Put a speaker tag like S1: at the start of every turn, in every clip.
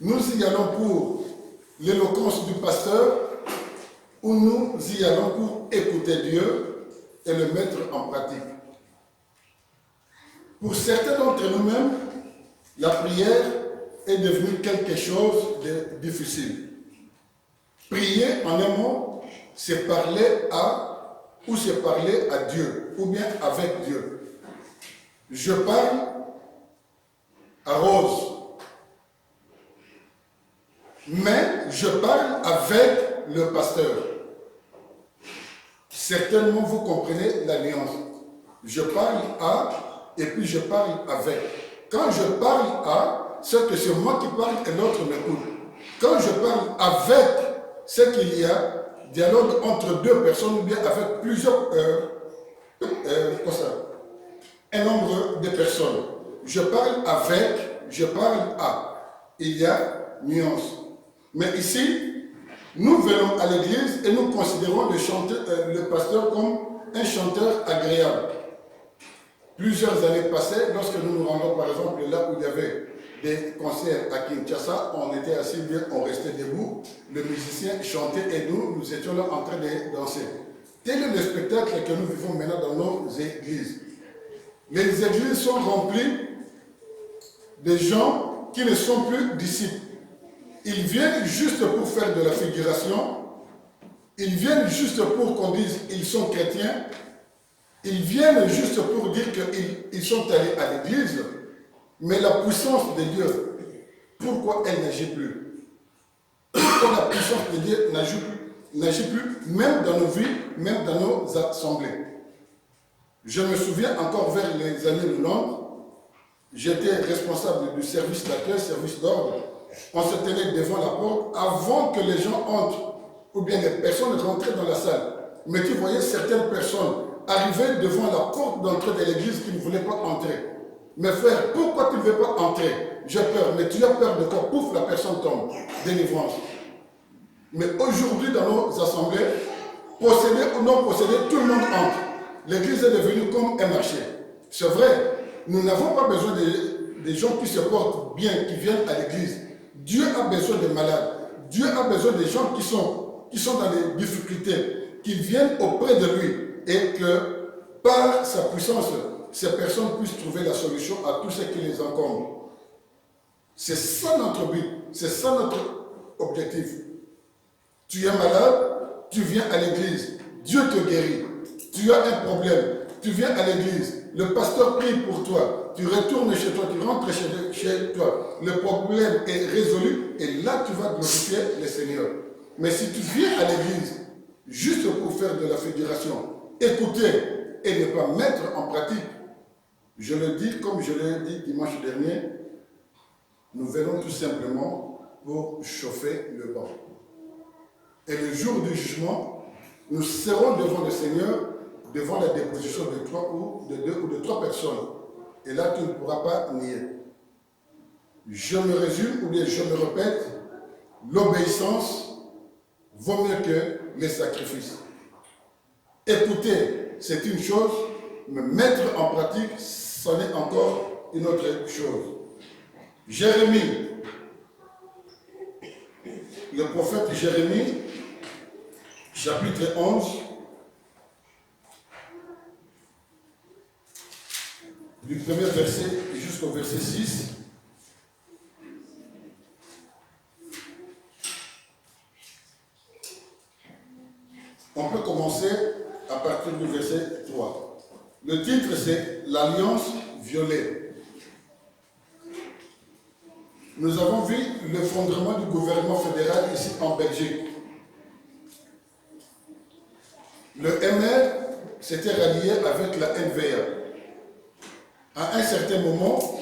S1: Nous y allons pour l'éloquence du pasteur ou nous y allons pour écouter Dieu et le mettre en pratique. Pour certains d'entre nous-mêmes, la prière est devenue quelque chose de difficile. Prier, en un mot, c'est parler à ou c'est parler à Dieu, ou bien avec Dieu. Je parle à Rose, mais je parle avec le pasteur. Certainement, vous comprenez la nuance. Je parle à, et puis je parle avec. Quand je parle à, c'est que c'est moi qui parle et l'autre m'écoute. Quand je parle avec, c'est qu'il y a dialogue entre deux personnes ou bien avec plusieurs, un nombre de personnes. Je parle avec, je parle à. Il y a nuance. Mais ici, nous venons à l'église et nous considérons le pasteur comme un chanteur agréable. Plusieurs années passées, lorsque nous nous rendons par exemple là où il y avait des concerts à Kinshasa, on était assis bien, on restait debout, le musicien chantait et nous étions là en train de danser. Tel est le spectacle que nous vivons maintenant dans nos églises. Les églises sont remplies de gens qui ne sont plus disciples. Ils viennent juste pour faire de la figuration, ils viennent juste pour qu'on dise qu'ils sont chrétiens, ils viennent juste pour dire qu'ils sont allés à l'église, mais la puissance de Dieu, pourquoi elle n'agit plus? Pourquoi la puissance de Dieu n'agit plus, même dans nos vies, même dans nos assemblées? Je me souviens encore vers les années 90, j'étais responsable du service d'accueil, service d'ordre. On se tenait devant la porte avant que les gens entrent, ou bien les personnes rentraient dans la salle. Mais tu voyais certaines personnes arriver devant la porte d'entrée de l'église qui ne voulaient pas entrer. Mes frères, pourquoi tu ne veux pas entrer? J'ai peur, mais tu as peur de quoi? Pouf, la personne tombe. Délivrance. Mais aujourd'hui, dans nos assemblées, possédé ou non possédé, tout le monde entre. L'église est devenue comme un marché. C'est vrai, nous n'avons pas besoin des gens qui se portent bien, qui viennent à l'église. Dieu a besoin des malades. Dieu a besoin des gens qui sont dans des difficultés, qui viennent auprès de lui et que par sa puissance, ces personnes puissent trouver la solution à tout ce qui les encombre. C'est ça notre but, c'est ça notre objectif. Tu es malade, tu viens à l'église, Dieu te guérit. Tu as un problème, tu viens à l'église, le pasteur prie pour toi, tu retournes chez toi, tu rentres chez toi, le problème est résolu et là tu vas glorifier le Seigneur. Mais si tu viens à l'église juste pour faire de la figuration, écouter et ne pas mettre en pratique, je le dis comme je l'ai dit dimanche dernier, nous venons tout simplement pour chauffer le banc. Et le jour du jugement, nous serons devant le Seigneur, devant la déposition de 3 ou de 2 ou de 3 personnes. Et là, tu ne pourras pas nier. Je me résume ou bien je me répète, l'obéissance vaut mieux que les sacrifices. Écouter, c'est une chose, mais mettre en pratique, c'en est encore une autre chose. Jérémie, le prophète Jérémie, chapitre 11, du premier verset jusqu'au verset 6. On peut commencer à partir du verset 3. Le titre, c'est l'Alliance violée. Nous avons vu l'effondrement du gouvernement fédéral ici en Belgique. Le MR s'était rallié avec la NVA. À un certain moment,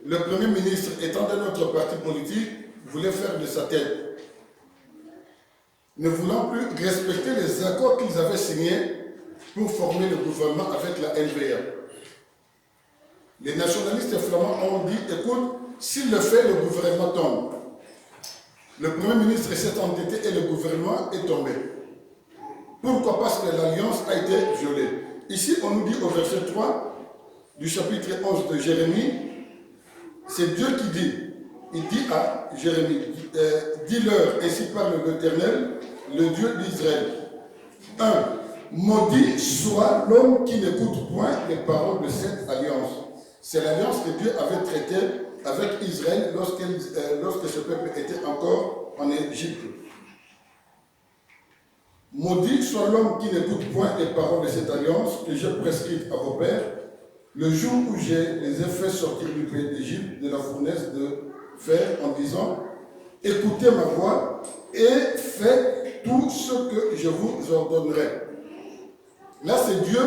S1: le Premier ministre, étant de notre parti politique, voulait faire de sa tête. Ne voulant plus respecter les accords qu'ils avaient signés pour former le gouvernement avec la NVA. Les nationalistes flamands ont dit, écoute, s'il le fait, le gouvernement tombe. Le Premier ministre s'est entêté et le gouvernement est tombé. Pourquoi? Parce que l'alliance a été violée. Ici, on nous dit au verset 3 du chapitre 11 de Jérémie, c'est Dieu qui dit, il dit à Jérémie, dis-leur, ainsi parle l'Éternel, le Dieu d'Israël. 1. Maudit soit l'homme qui n'écoute point les paroles de cette alliance. C'est l'alliance que Dieu avait traitée avec Israël lorsque ce peuple était encore en Égypte. Maudit soit l'homme qui n'écoute point les paroles de cette alliance que j'ai prescrite à vos pères, le jour où j'ai les ai fait sortir du pays d'Égypte, de la fournaise de fer, en disant, écoutez ma voix et faites tout ce que je vous ordonnerai. Là, c'est Dieu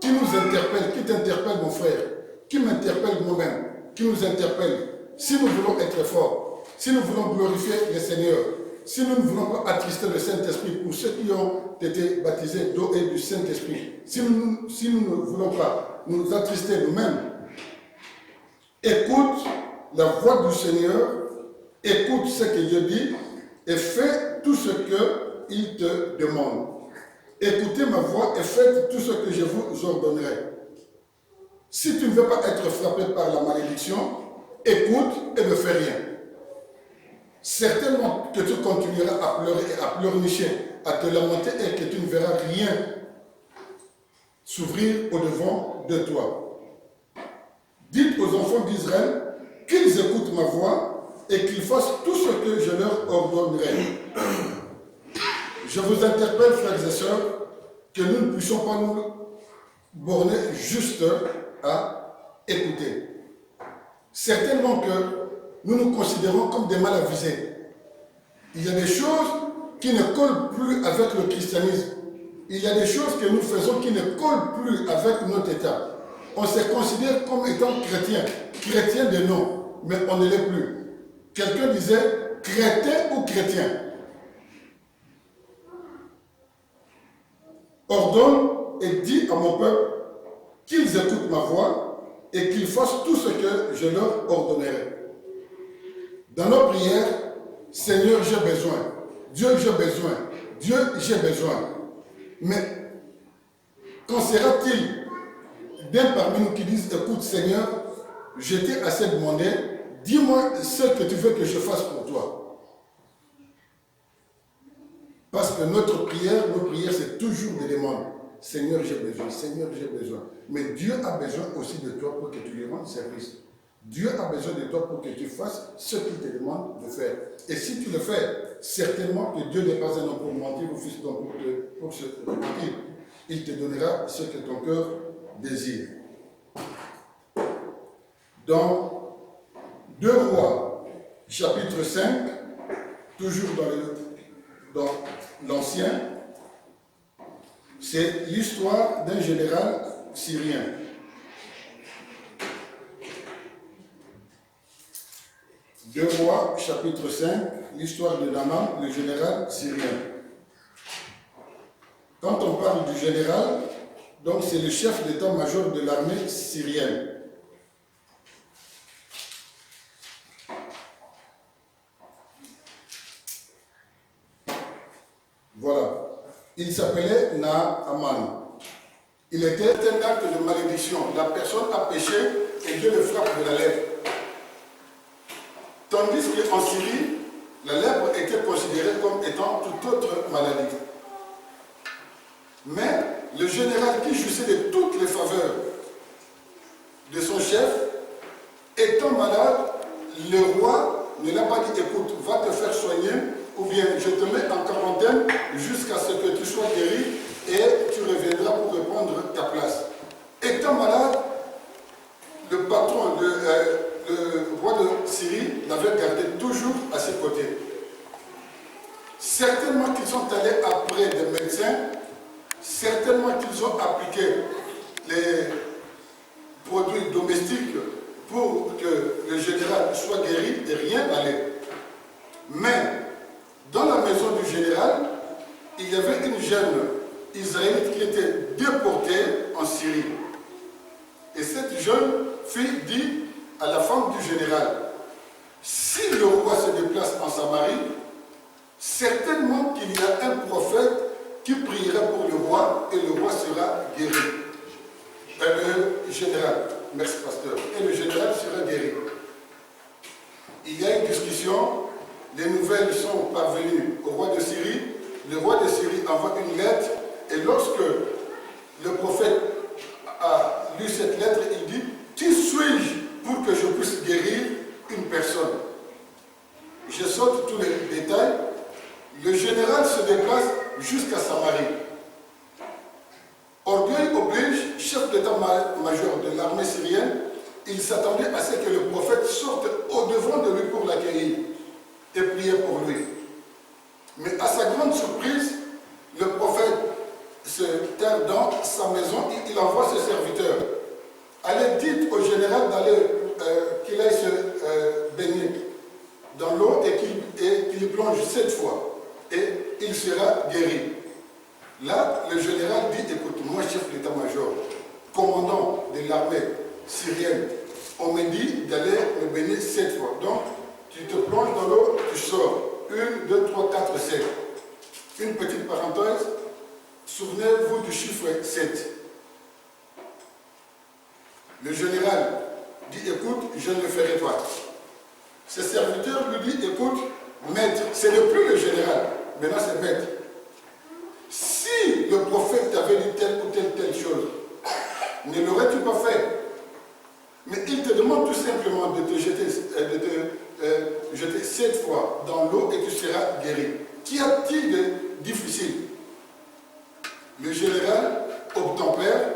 S1: qui nous interpelle, qui t'interpelle mon frère, qui m'interpelle moi-même, qui nous interpelle. Si nous voulons être forts, si nous voulons glorifier le Seigneur, si nous ne voulons pas attrister le Saint-Esprit, pour ceux qui ont été baptisés d'eau et du Saint-Esprit, si nous ne voulons pas nous attrister nous-mêmes, écoute la voix du Seigneur, écoute ce que Dieu dit et fais tout ce qu'il te demande. Écoutez ma voix et faites tout ce que je vous ordonnerai. Si tu ne veux pas être frappé par la malédiction, écoute et ne fais rien. Certainement que tu continueras à pleurer et à pleurnicher, à te lamenter et que tu ne verras rien s'ouvrir au-devant de toi. Dites aux enfants d'Israël qu'ils écoutent ma voix et qu'ils fassent tout ce que je leur ordonnerai. Je vous interpelle, frères et sœurs, que nous ne puissions pas nous borner juste à écouter. Certainement que nous nous considérons comme des mal avisés. Il y a des choses qui ne collent plus avec le christianisme. Il y a des choses que nous faisons qui ne collent plus avec notre état. On se considère comme étant chrétien, chrétien de nom, mais on ne l'est plus. Quelqu'un disait crétin ou chrétien. Ordonne et dis à mon peuple qu'ils écoutent ma voix et qu'ils fassent tout ce que je leur ordonnerai. Dans nos prières, Seigneur, j'ai besoin. Dieu, j'ai besoin. Dieu, j'ai besoin. Mais qu'en sera-t-il d'un parmi nous qui disent, écoute Seigneur, je t'ai assez demandé, dis-moi ce que tu veux que je fasse pour toi. Parce que nos prières, c'est toujours des demandes. Seigneur, j'ai besoin. Seigneur, j'ai besoin. Mais Dieu a besoin aussi de toi pour que tu lui rendes service. Dieu a besoin de toi pour que tu fasses ce qu'il te demande de faire. Et si tu le fais, certainement que Dieu n'est pas un homme pour mentir ou fils d'homme pour se mentir. Il te donnera ce que ton cœur désire. Dans 2 Rois, chapitre 5, toujours dans l'Ancien, c'est l'histoire d'un général syrien. 2 Rois, chapitre 5, l'histoire de Naaman, le général syrien. Quand on parle du général, donc c'est le chef d'état-major de l'armée syrienne. Voilà. Il s'appelait Naaman. Il était un acte de malédiction. La personne a péché et Dieu le frappe de la lèpre. Tandis qu'en Syrie, la lèpre était considérée comme étant toute autre maladie. Mais le général qui jouissait de toutes les faveurs de son chef, étant malade, le roi ne l'a pas dit, écoute, va te faire soigner, ou bien je te mets en quarantaine jusqu'à ce que tu sois guéri et tu reviendras pour reprendre ta place. Étant malade, le patron, le roi de Syrie l'avait gardé toujours à ses côtés. Certainement qu'ils sont allés après des médecins, certainement qu'ils ont appliqué les produits domestiques pour que le général soit guéri et rien n'allait. Mais dans la maison du général, il y avait une jeune Israélite qui était déportée en Syrie. Et cette jeune fille dit à la femme du général, si le roi se déplace en Samarie, certainement qu'il y a un prophète qui priera pour le roi et le roi sera guéri. Le général, merci pasteur, et le général sera guéri. Il y a une discussion, les nouvelles sont parvenues au roi de Syrie. Le roi de Syrie envoie une lettre et lorsque le prophète a lu cette lettre, il dit « Qui suis-je pour que je puisse guérir une personne ?» Je saute tous les détails. Le général se déplace jusqu'à Samarie. Orgueil oblige, chef d'état-major de l'armée syrienne, il s'attendait à ce que le prophète sorte au-devant de lui pour l'accueillir et prier pour lui. Mais à sa grande surprise, le prophète se terre dans sa maison et il envoie ses serviteurs. Allez, dites au général qu'il aille se baigner dans l'eau et qu'il plonge 7 fois et il sera guéri. Là, le général dit, écoute, moi chef d'état-major, commandant de l'armée syrienne, on me dit d'aller me baigner 7 fois. Donc, tu te plonges dans l'eau, tu sors. 1, 2, 3, 4, 7. Une petite parenthèse, souvenez-vous du chiffre 7. Le général dit, écoute, je ne le ferai pas. Ses serviteurs lui disent, écoute, maître, ce n'est plus le général, maintenant c'est maître. Si le prophète t'avait dit telle ou telle chose, ne l'aurais-tu pas fait? Mais il te demande tout simplement de te jeter 7 fois dans l'eau et tu seras guéri. Qu'y a-t-il de difficile? Le général obtempère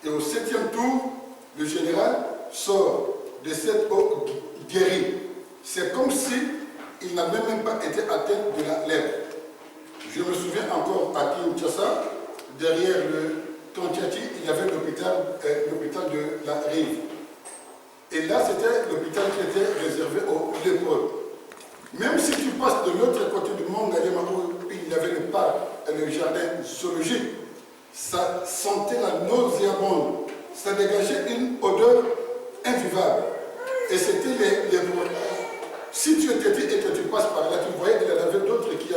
S1: et au 7e tour, le général sort de cette eau guéri. C'est comme si il n'avait même pas été atteint de la lèpre. Je me souviens encore à Kinshasa, derrière le Tontiati, il y avait l'hôpital de la Rive. Et là, c'était l'hôpital qui était réservé aux lépreux. Même si tu passes de l'autre côté du monde, où il y avait le parc et le jardin zoologique, ça sentait la nauséabonde. Ça dégageait une odeur invivable. Et c'était les lépreux. Si tu étais dit et que tu passes par là, tu voyais qu'il y en avait d'autres qui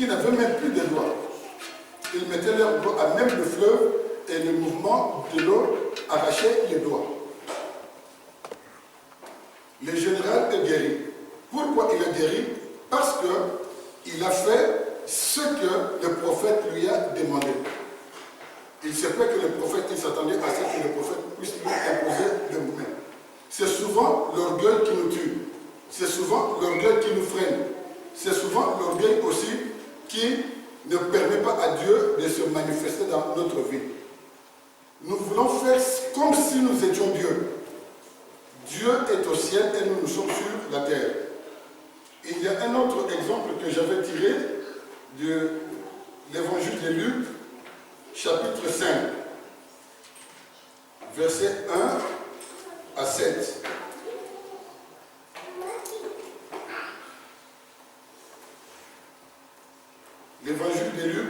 S1: n'avaient même plus de doigts. Ils mettaient leurs doigts à même le fleuve et le mouvement de l'eau arrachait les doigts. Le général est guéri. Pourquoi il est guéri? Parce qu'il a fait ce que le prophète lui a demandé. Il se peut que le prophète, il s'attendait à ce que le prophète puisse lui imposer le mouvement. C'est souvent l'orgueil qui nous tue. C'est souvent l'orgueil qui nous freine. C'est souvent l'orgueil aussi qui ne permet pas à Dieu de se manifester dans notre vie. Nous voulons faire comme si nous étions Dieu. Dieu est au ciel et nous sommes sur la terre. Il y a un autre exemple que j'avais tiré de l'évangile de Luc, chapitre 5, versets 1 à 7. L'évangile de Luc,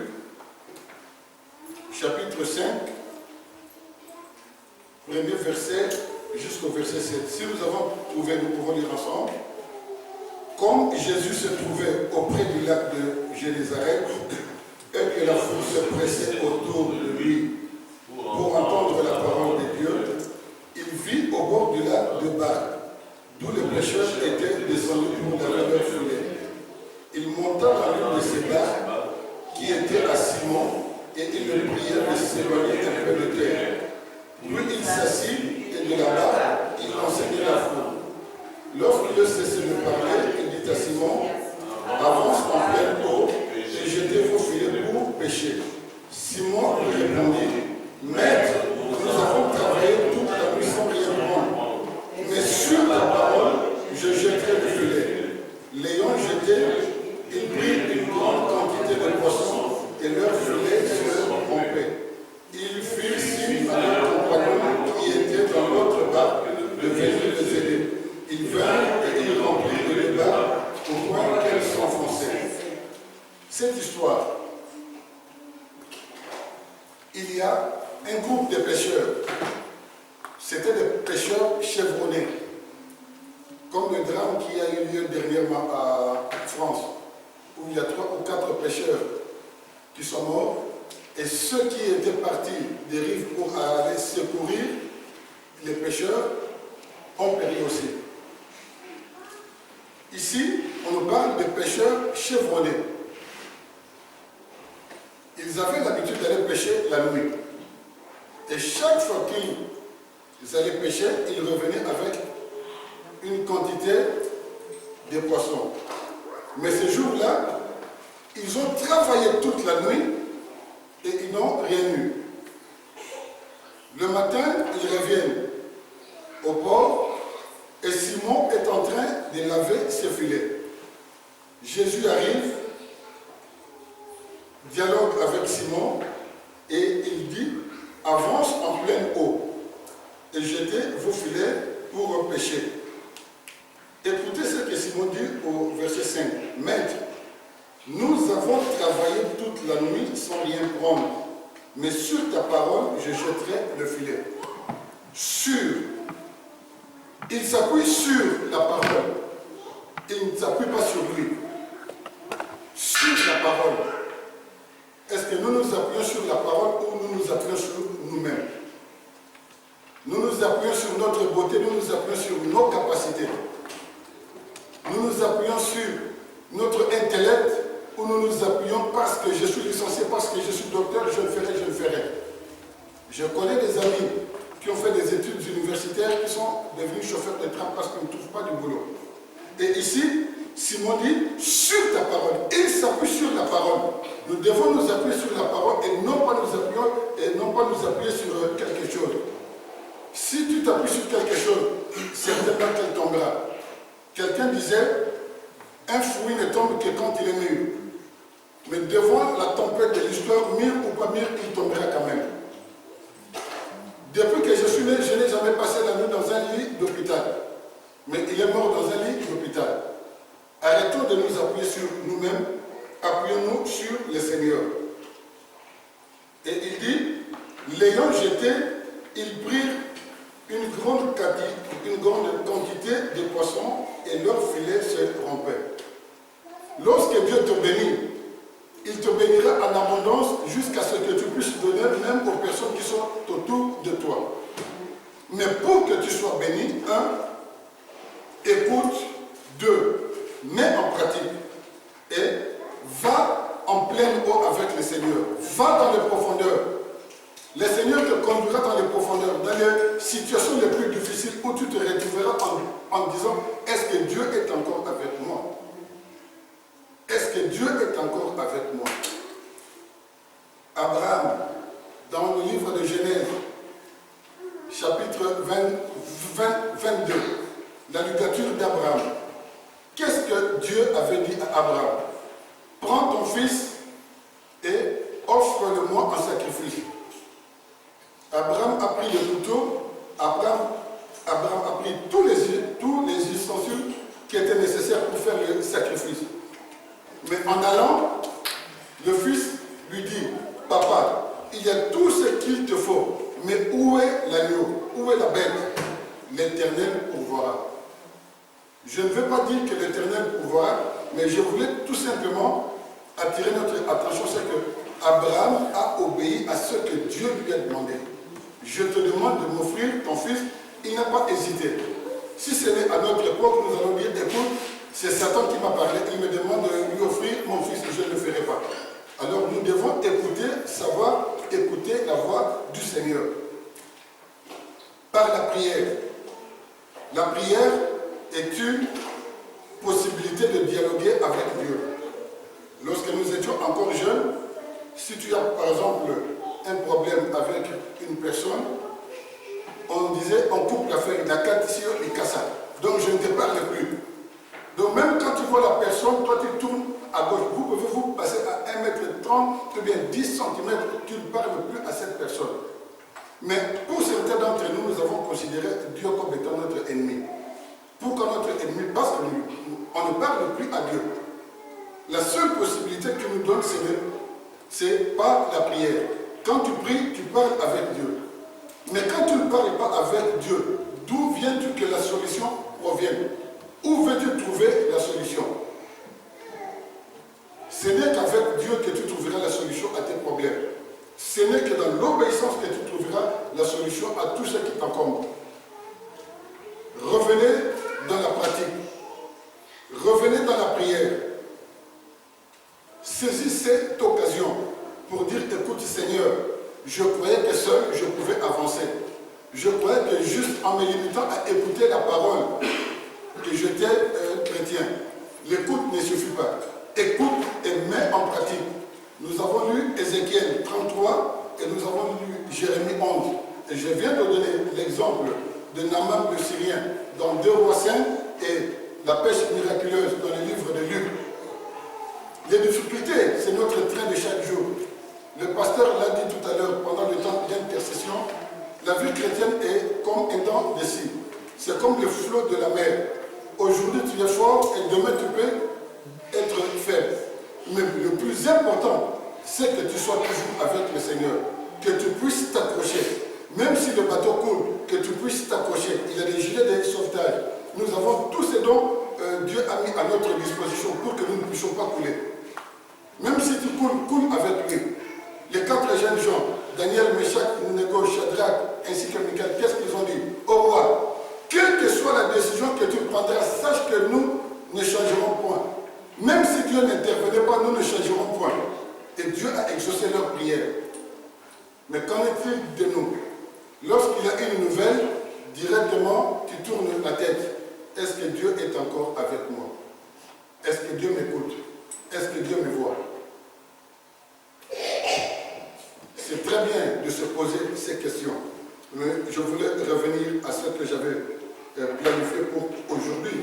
S1: chapitre 5, premier verset jusqu'au verset 7. Si nous avons trouvé, nous pouvons lire ensemble. Comme Jésus se trouvait auprès du lac de Génézareth et que la foule se pressait autour de lui pour entendre la parole de Dieu, il vit au bord du lac deux barques, d'où les pêcheurs étaient descendus pour laver leur filet. Il monta dans l'une de ces barques qui était à Simon et il le pria de s'éloigner un peu de terre. Puis il s'assit et de là-bas, il enseignait la foule. Lorsqu'il a cessé de parler, il dit à Simon, avance en pleine eau et jetez vos filets pour pêcher. Simon lui répondit, Maître, nous avons travaillé toute la nuit sans rien prendre, mais sur ta parole, je jetterai le filet. L'ayant jeté, il prit une grande quantité de poissons et leur filet se rompait. Il fit signe à leurs compagnons qui étaient dans l'autre barque de venir les aider. Il vint et il remplit de les barques au point qu'elles s'enfonçaient. Cette histoire, il y a un groupe de pêcheurs. C'était des pêcheurs chevronnés, comme le drame qui a eu lieu dernièrement à France, où il y a 3 ou 4 pêcheurs qui sont morts, et ceux qui étaient partis des rives pour aller secourir les pêcheurs ont péri aussi. Ici, on nous parle de pêcheurs chevronnés. Ils avaient l'habitude d'aller pêcher la nuit. Et chaque fois qu'ils allaient pêcher, ils revenaient avec une quantité de poissons. Mais ce jour-là, ils ont travaillé toute la nuit et ils n'ont rien eu. Le matin, ils reviennent au port et Simon est en train de laver ses filets. Jésus arrive, dialogue avec Simon et il dit « Avance en pleine eau et jetez vos filets pour pêcher. » Écoutez ce que Simon dit au verset 5. « Maître, nous avons travaillé toute la nuit sans rien prendre, mais sur ta parole, je jetterai le filet. » Sur. Il s'appuie sur la parole. Il ne s'appuie pas sur lui. Sur la parole. Est-ce que nous nous appuyons sur la parole ou nous nous appuyons sur nous-mêmes? Nous nous appuyons sur notre beauté, nous nous appuyons sur nos capacités. Nous nous appuyons sur notre intellect ou nous nous appuyons parce que je suis licencié, parce que je suis docteur, je le ferai, je le ferai. Je connais des amis qui ont fait des études universitaires, qui sont devenus chauffeurs de train parce qu'ils ne trouvent pas du boulot. Et ici, Simon dit, sur ta parole, il s'appuie sur la parole. Nous devons nous appuyer sur la parole et non pas nous appuyer sur quelque chose. Si tu t'appuies sur quelque chose, certainement qu'elle tombera. Quelqu'un disait, un fruit ne tombe que quand il est mûr. Mais devant la tempête de l'histoire, mûr ou pas mûr, il tombera quand même. Depuis que je suis né, je n'ai jamais passé la nuit dans un lit d'hôpital. Mais il est mort dans un lit d'hôpital. Arrêtons de nous appuyer sur nous-mêmes, appuyons-nous sur le Seigneur. Et il dit, l'ayant jeté, ils prirent une grande quantité de poissons et leur filet se rompait. Lorsque Dieu te bénit, il te bénira en abondance jusqu'à ce que tu puisses donner même aux personnes qui sont autour de toi. Mais pour que tu sois béni, écoute, 2, mets en pratique et va en pleine eau avec le Seigneur. Va dans les profondeurs. Le Seigneur te conduira dans les profondeurs, dans les situations les plus difficiles où tu te retrouveras en disant, est-ce que Dieu est encore avec moi? Est-ce que Dieu est encore avec moi? Abraham, dans le livre de Genèse, chapitre 22, la ligature d'Abraham. Qu'est-ce que Dieu avait dit à Abraham? Prends ton fils et offre-le-moi en sacrifice. Abraham a pris le couteau, Abraham a pris tous les ustensiles qui étaient nécessaires pour faire le sacrifice. Mais en allant, le fils lui dit, papa, il y a tout ce qu'il te faut, mais où est l'agneau? Où est la bête? L'Éternel pourvoira. Je ne veux pas dire que l'Éternel pourvoira, mais je voulais tout simplement attirer notre attention, c'est que Abraham a obéi à ce que Dieu lui a demandé. Je te demande de m'offrir ton fils, il n'a pas hésité. Si ce n'est à notre époque, nous allons dire, écoute, c'est Satan qui m'a parlé, il me demande de lui offrir mon fils, je ne le ferai pas. Alors nous devons écouter, savoir écouter la voix du Seigneur. Par la prière. La prière est une possibilité de dialoguer avec Dieu. Lorsque nous étions encore jeunes, si tu as par exemple un problème avec une personne, on disait on coupe l'affaire, la cassure et cassa. Donc je ne te parle plus. Donc même quand tu vois la personne, toi tu tournes à gauche, vous pouvez vous passer à 1,30 m ou bien 10 cm, tu ne parles plus à cette personne. Mais pour certains d'entre nous, nous avons considéré Dieu comme étant notre ennemi. Pourquoi notre ennemi? Parce qu'on ne parle plus à Dieu. La seule possibilité que nous donne, c'est par la prière. Quand tu pries, tu parles avec Dieu. Mais quand tu ne parles pas avec Dieu, d'où viens-tu que la solution provienne? Où veux-tu trouver la solution? Ce n'est qu'avec Dieu que tu trouveras la solution à tes problèmes. Ce n'est que dans l'obéissance que tu trouveras la solution à tout ce qui t'encombre. Revenez dans la pratique. Revenez dans la prière. Saisis cette occasion pour dire, écoute Seigneur, je croyais que seul je pouvais avancer. Je croyais que juste en me limitant à écouter la parole, que j'étais chrétien. L'écoute ne suffit pas. Écoute et mets en pratique. Nous avons lu Ézéchiel 33 et nous avons lu Jérémie 11. Et je viens de donner l'exemple de Naaman le Syrien dans 2 Rois 5 et la pêche miraculeuse dans le livre de Luc. Les difficultés, c'est notre train de chaque jour. Le pasteur l'a dit tout à l'heure pendant le temps d'intercession, la vie chrétienne est comme un dent de scie. C'est comme le flot de la mer. Aujourd'hui tu es fort et demain tu peux être faible. Mais le plus important, c'est que tu sois toujours avec le Seigneur, que tu puisses t'accrocher. Même si le bateau coule, que tu puisses t'accrocher. Il y a des gilets de sauvetage. Nous avons tous ces dons Dieu a mis à notre disposition pour que nous ne puissions pas couler. Même si tu coules, coule avec lui. Les 4 jeunes gens, Daniel, Meshach, Abednego, Shadrach, ainsi que Michael, qu'est-ce qu'ils ont dit? Au roi, quelle que soit la décision que tu prendras, sache que nous ne changerons point. Même si Dieu n'intervenait pas, nous ne changerons point. Et Dieu a exaucé leur prière. Mais qu'en est-il de nous? Lorsqu'il y a une nouvelle, directement, tu tournes la tête. Est-ce que Dieu est encore avec moi? Est-ce que Dieu m'écoute? Est-ce que Dieu me voit? C'est très bien de se poser ces questions. Mais je voulais revenir à ce que j'avais planifié pour aujourd'hui.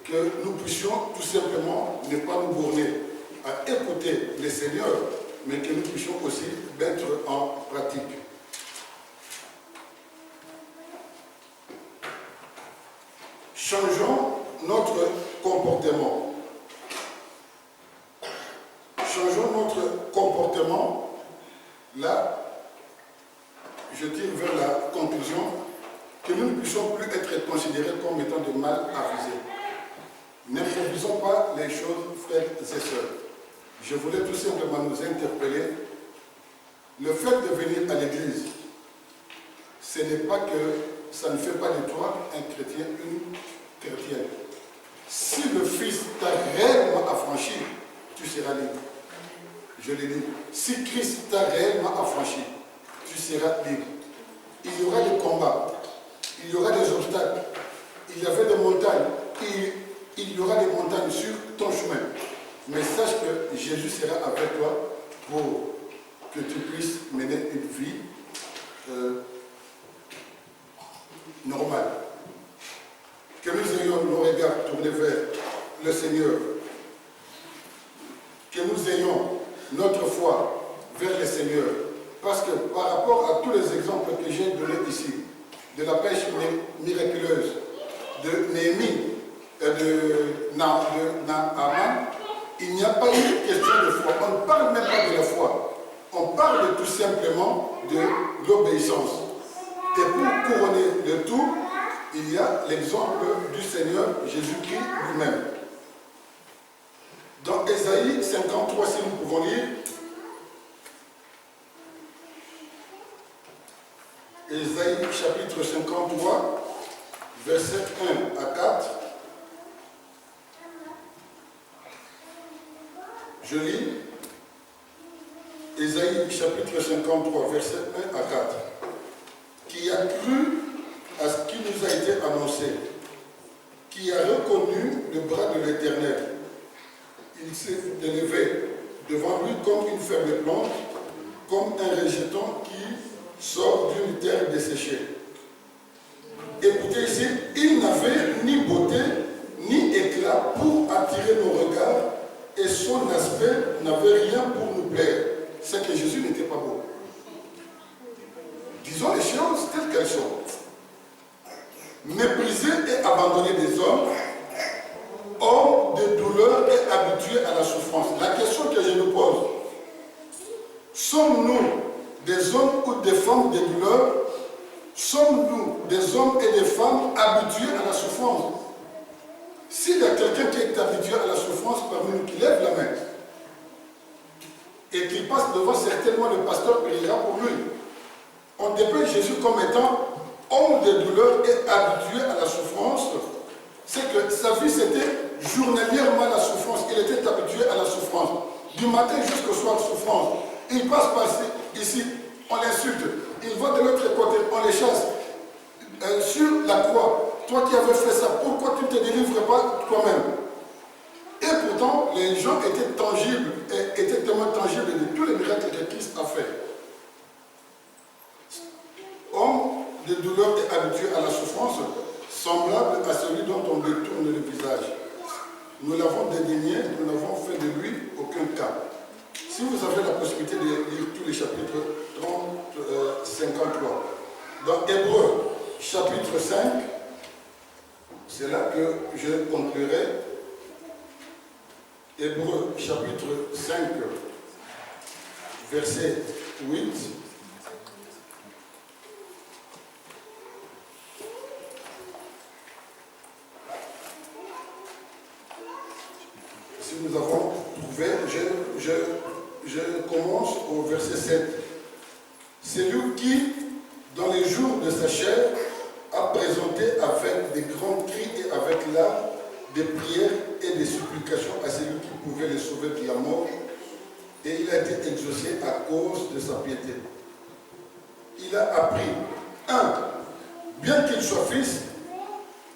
S1: Que nous puissions tout simplement ne pas nous borner à écouter les Seigneurs, mais que nous puissions aussi mettre en pratique. Changeons notre comportement. Changeons notre comportement. Là, je tire vers la conclusion que nous ne puissions plus être considérés comme étant de mal avisés. N'improvisons pas les choses, frères et sœurs. Je voulais tout simplement nous interpeller. Le fait de venir à l'église, ce n'est pas que ça ne fait pas de toi un chrétien, une chrétienne. Si le Fils t'a réellement affranchi, tu seras libre. Je l'ai dit. Si Christ t'a réellement affranchi, tu seras libre. Il y aura des combats, il y aura des obstacles, il y avait des montagnes, il y aura des montagnes sur ton chemin. Mais sache que Jésus sera avec toi pour que tu puisses mener une vie normale. Que nous ayons nos regards tournés vers le Seigneur. Que nous ayons notre foi vers le Seigneur. Parce que par rapport à tous les exemples que j'ai donnés ici, de la pêche miraculeuse, de Néhémie, de Naaman, il n'y a pas eu question de foi. On ne parle même pas de la foi. On parle tout simplement de l'obéissance. Et pour couronner le tout, il y a l'exemple du Seigneur Jésus-Christ lui-même. Dans Ésaïe 53, si nous pouvons lire, Ésaïe chapitre 53, versets 1 à 4. Je lis Ésaïe chapitre 53, versets 1 à 4. Qui a cru à ce qui nous a été annoncé, qui a reconnu le bras de l'Éternel. Il s'est élevé devant lui comme une faible plante, comme un rejeton qui sort d'une terre desséchée. Écoutez ici, il n'avait ni beauté ni éclat pour attirer nos regards et son aspect n'avait rien pour nous plaire. C'est que Jésus n'était pas beau. Disons les choses telles qu'elles sont. Méprisé et abandonné des hommes, homme de douleur et habitué à la souffrance. La question que je me pose, sommes-nous des hommes ou des femmes de douleur? Sommes-nous des hommes et des femmes habitués à la souffrance? S'il y a quelqu'un qui est habitué à la souffrance parmi nous, qui lève la main et qui passe devant, certainement le pasteur priera pour lui. On dépeint Jésus comme étant homme de douleur et habitué à la souffrance. C'est que sa vie c'était journalier du matin jusqu'au soir de souffrance. Ils passent par ici, on l'insulte. Ils vont de l'autre côté, on les chasse. Sur la croix, toi qui avais fait ça, pourquoi tu ne te délivres pas toi-même? Et pourtant, les gens étaient tangibles, et étaient tellement tangibles de tous les miracles que Christ a fait. Homme de douleur et habitué à la souffrance, semblable à celui dont on détourne le visage. Nous l'avons dédaigné, nous n'avons fait de lui aucun cas. Si vous avez la possibilité de lire tous les chapitres 53, dans Hébreux, chapitre 5, c'est là que je conclurai. Hébreux, chapitre 5, verset 8. Si nous avons trouvé, je commence au verset 7. C'est lui qui, dans les jours de sa chair, a présenté avec des grands cris et avec larmes des prières et des supplications à celui qui pouvait les sauver de la mort, et il a été exaucé à cause de sa piété. Il a appris, bien qu'il soit fils,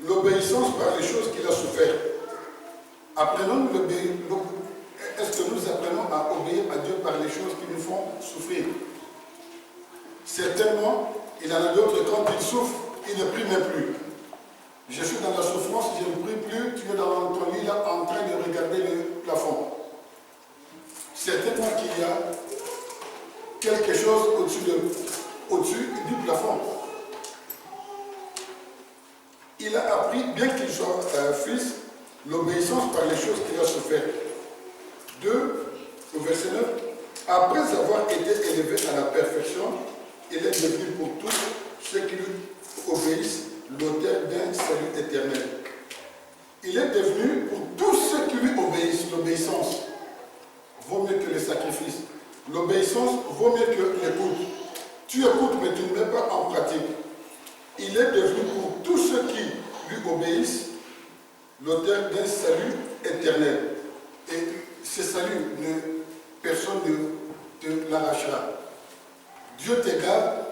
S1: l'obéissance par les choses qu'il a souffert. Apprenons est-ce que nous apprenons à obéir à Dieu par les choses qui nous font souffrir? Certainement, il y en a d'autres, quand ils souffrent, ils ne prient même plus. Je suis dans la souffrance, je ne prie plus, tu es dans ton lit là en train de regarder le plafond. Certainement qu'il y a quelque chose au-dessus du plafond. Il a appris, bien qu'il soit fils, l'obéissance par les choses qu'il a souffert. 2, au verset 9. Après avoir été élevé à la perfection, il est devenu pour tous ceux qui lui obéissent l'auteur d'un salut éternel. Il est devenu pour tous ceux qui lui obéissent. L'obéissance vaut mieux que le sacrifice. L'obéissance vaut mieux que l'écoute. Tu écoutes mais tu ne mets pas en pratique. Il est devenu pour tous ceux qui lui obéissent l'auteur d'un salut éternel. Et ce salut, personne ne te l'arrachera. Dieu te garde,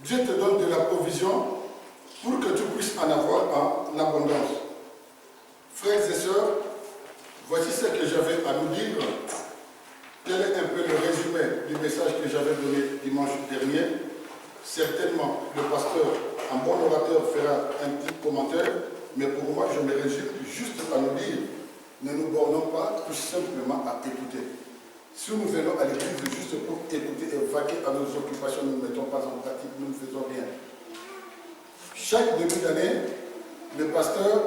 S1: Dieu te donne de la provision pour que tu puisses en avoir en abondance. Frères et sœurs, voici ce que j'avais à nous dire. Tel est un peu le résumé du message que j'avais donné dimanche dernier. Certainement, le pasteur, un bon orateur, fera un petit commentaire, mais pour moi, je me résume juste à nous dire, ne nous bornons pas tout simplement à écouter. Si nous venons à l'église juste pour écouter et vaquer à nos occupations, nous ne mettons pas en pratique, nous ne faisons rien. Chaque début d'année, le pasteur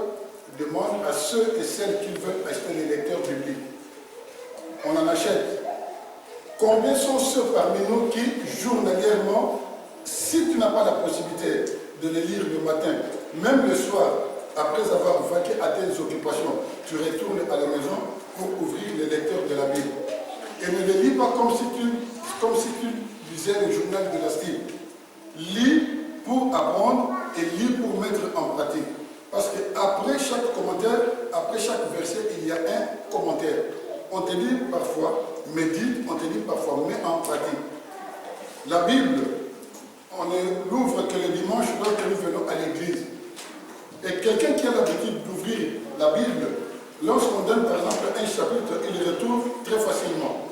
S1: demande à ceux et celles qui veulent acheter les lecteurs bibliques. On en achète. Combien sont ceux parmi nous qui, journalièrement, si tu n'as pas la possibilité de les lire le matin, même le soir, après avoir vaqué à tes occupations, tu retournes à la maison pour ouvrir les lecteurs de la Bible. Et ne les lis pas comme si tu lisais le journal de la style. Lis pour apprendre et lis pour mettre en pratique. Parce qu'après chaque commentaire, après chaque verset, il y a un commentaire. On te dit parfois, médite, on te dit parfois, mets en pratique. La Bible, on ne l'ouvre que le dimanche lorsque nous venons à l'église. Et quelqu'un qui a l'habitude d'ouvrir la Bible, lorsqu'on donne par exemple un chapitre, il le retrouve très facilement.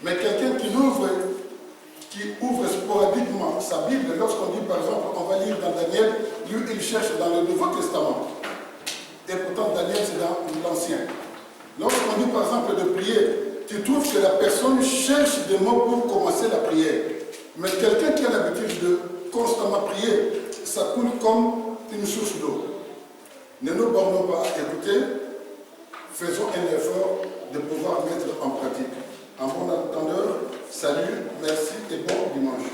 S1: Mais quelqu'un qui ouvre sporadiquement sa Bible, lorsqu'on dit par exemple, on va lire dans Daniel, lui il cherche dans le Nouveau Testament. Et pourtant Daniel c'est dans l'Ancien. Lorsqu'on dit par exemple de prier, tu trouves que la personne cherche des mots pour commencer la prière. Mais quelqu'un qui a l'habitude de constamment prier, ça coule comme une source d'eau. Ne nous bornons pas à écouter, faisons un effort de pouvoir mettre en pratique. En bon entendeur, salut, merci et bon dimanche.